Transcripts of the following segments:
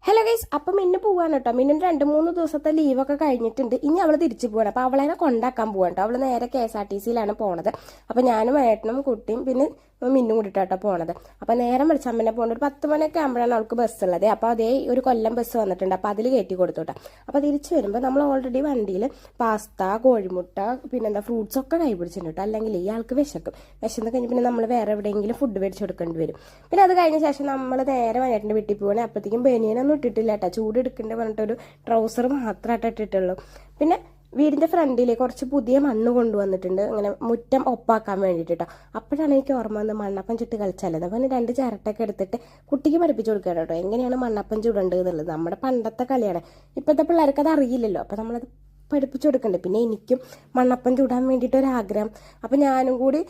Hello guys, അപ്പം മിന്നു പോവാണ് കേട്ടോ. മിന്നിന് 2-3 ദിവസത്തെ ലീവൊക്കെ കഴിഞ്ഞിട്ടുണ്ട്. ഇനി അവൾ തിരിച്ചു പോവാണ്. അപ്പോൾ അവളെ കൊണ്ടാക്കാൻ പോവാണ് കേട്ടോ. അവൾ നേരെ KSRTCയിലാണ് പോണത്. അപ്പോൾ ഞാനും ഏട്ടനും കുട്ടിയും പിന്നെ മിന്നും കൂടിയിട്ടാട്ടോ പോണത്. അപ്പോൾ നേരം വിളിച്ചമ്മനെ പോകുന്നത് ഒരു 10 മണിയൊക്കെ ആകുമ്പോഴാണ് അവൾക്ക് ബസ് ഉള്ളത്. അപ്പോൾ അതേ ഒരു കൊല്ലം ബസ് വന്നിട്ടുണ്ട്. അപ്പോൾ അതിൽ കയറ്റി കൊടുത്തോട്ടെ. അപ്പോൾ തിരിച്ചു വരുമ്പോൾ നമ്മൾ ഓൾറെഡി വണ്ടിയിൽ പാസ്ത, കോഴിമുട്ട, പിന്നെന്താ ഫ്രൂട്ട്സ് ഒക്കെ കൈ പിടിച്ചിട്ടുണ്ട് കേട്ടോ. അല്ലെങ്കിൽ ഇയാൾക്ക് വിശക്കും. വിശന്ന് കഴിഞ്ഞ് പിന്നെ നമ്മൾ വേറെ എവിടെയെങ്കിലും ഫുഡ് മേടിച്ച് കൊടുക്കേണ്ടി വരും. പിന്നെ അത് കഴിഞ്ഞ ശേഷം നമ്മൾ നേരെ വയനാട്ടിൻ്റെ വീട്ടിൽ പോവുകയാണ്. അപ്പോഴത്തേക്കും ബനിയനൊന്നും ഇട്ടിട്ടില്ല കേട്ടോ. ചൂട് എടുക്കേണ്ടി പറഞ്ഞിട്ടൊരു ട്രൗസർ മാത്രമായിട്ട് ഇട്ടിട്ടുള്ളൂ. പിന്നെ വീടിൻ്റെ ഫ്രണ്ടിൽ കുറച്ച് പുതിയ മണ്ണ് കൊണ്ടുവന്നിട്ടുണ്ട്, ഇങ്ങനെ മുറ്റം ഒപ്പാക്കാൻ വേണ്ടിയിട്ട് കേട്ടോ. അപ്പോഴാണ് എനിക്ക് ഓർമ്മ വന്നത് മണ്ണപ്പം ചുട്ട് കളിച്ചാലത്. അപ്പം 2 ചിരട്ടൊക്കെ എടുത്തിട്ട് കുട്ടിക്ക് പഠിപ്പിച്ച് കൊടുക്കുകയാണ് കേട്ടോ, എങ്ങനെയാണ് മണ്ണപ്പം ചുടേണ്ടത് എന്നുള്ളത്. നമ്മുടെ പണ്ടത്തെ കളിയാണ്. ഇപ്പോഴത്തെ പിള്ളേർക്ക് അത് അറിയില്ലല്ലോ. അപ്പം നമ്മളത് പഠിപ്പിച്ചു കൊടുക്കണ്ടേ. പിന്നെ എനിക്കും മണ്ണപ്പം ചൂടാൻ വേണ്ടിയിട്ടൊരാഗ്രഹം. അപ്പം ഞാനും കൂടി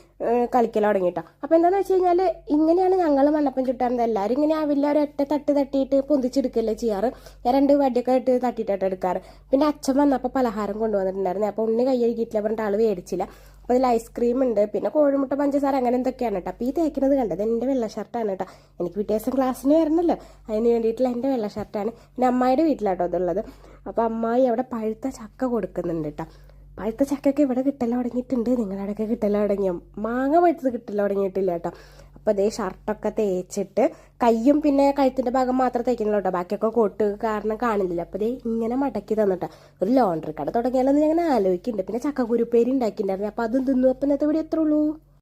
കളിക്കൽ തുടങ്ങിയിട്ടോ. അപ്പം എന്താണെന്ന് വെച്ച് കഴിഞ്ഞാൽ ഇങ്ങനെയാണ് ഞങ്ങൾ മണ്ണപ്പം ചുട്ടാറുണ്ട്. എല്ലാവരും ഇങ്ങനെ ആവില്ല, ഒരൊറ്റ തട്ടിയിട്ട് പൊന്തിച്ചെടുക്കുകയല്ലേ ചെയ്യാറ്. ഞാൻ 2 വടിയൊക്കെ ഇട്ട് തട്ടിയിട്ടാണ് എടുക്കാറ്. പിന്നെ അച്ഛൻ വന്നപ്പോൾ പലഹാരം കൊണ്ടുവന്നിട്ടുണ്ടായിരുന്നു. അപ്പോൾ ഉണ്ണി കൈ കഴുകിയിട്ടില്ല പറഞ്ഞിട്ട് ആൾ മേടിച്ചില്ല. അപ്പോൾ അതിൽ ഐസ്ക്രീം ഉണ്ട്, പിന്നെ കോഴിമുട്ട, പഞ്ചസാര, അങ്ങനെ എന്തൊക്കെയാണ് കേട്ടോ. അപ്പോൾ ഈ തേക്കുന്നത് കണ്ടത് എൻ്റെ വെള്ള ഷർട്ടാണ് കേട്ടോ. എനിക്ക് പിറ്റേ ദിവസം ക്ലാസ്സിന് വരണമല്ലോ, അതിന് വേണ്ടിയിട്ടുള്ള എൻ്റെ വെള്ള ഷർട്ടാണ്. പിന്നെ അമ്മായിയുടെ വീട്ടിലാട്ടോ അതുള്ളത്. അപ്പോൾ അമ്മായി അവിടെ പഴുത്ത ചക്ക കൊടുക്കുന്നുണ്ട് കേട്ടോ. പഴുത്ത ചക്കയൊക്കെ ഇവിടെ കിട്ടൽ തുടങ്ങിയിട്ടുണ്ട്. നിങ്ങളവിടെയൊക്കെ കിട്ടൽ തുടങ്ങിയോ? മാങ്ങ പഴുത്തത് കിട്ടൽ തുടങ്ങിയിട്ടില്ല കേട്ടോ. അപ്പോൾ അതേ ഷർട്ടൊക്കെ തേച്ചിട്ട് കയ്യും പിന്നെ കഴുത്തിൻ്റെ ഭാഗം മാത്രം തേക്കുന്നുള്ളൂ കേട്ടോ. ബാക്കിയൊക്കെ കൊട്ട് കാരണം കാണില്ല. അപ്പോൾ അതേ ഇങ്ങനെ മടക്കി തന്നിട്ടോ. ഒരു ലോണ്ടറി കട തുടങ്ങിയാലൊന്നും ഞാൻ ആലോചിക്കുന്നുണ്ട്. പിന്നെ ചക്കക്കുരുപ്പേരി ഉണ്ടാക്കിയിട്ടുണ്ടായിരുന്നു. അപ്പോൾ അതും തിന്നു. അപ്പം ഇന്നത്തെ ഇവിടെ എത്ര ഉള്ളൂ.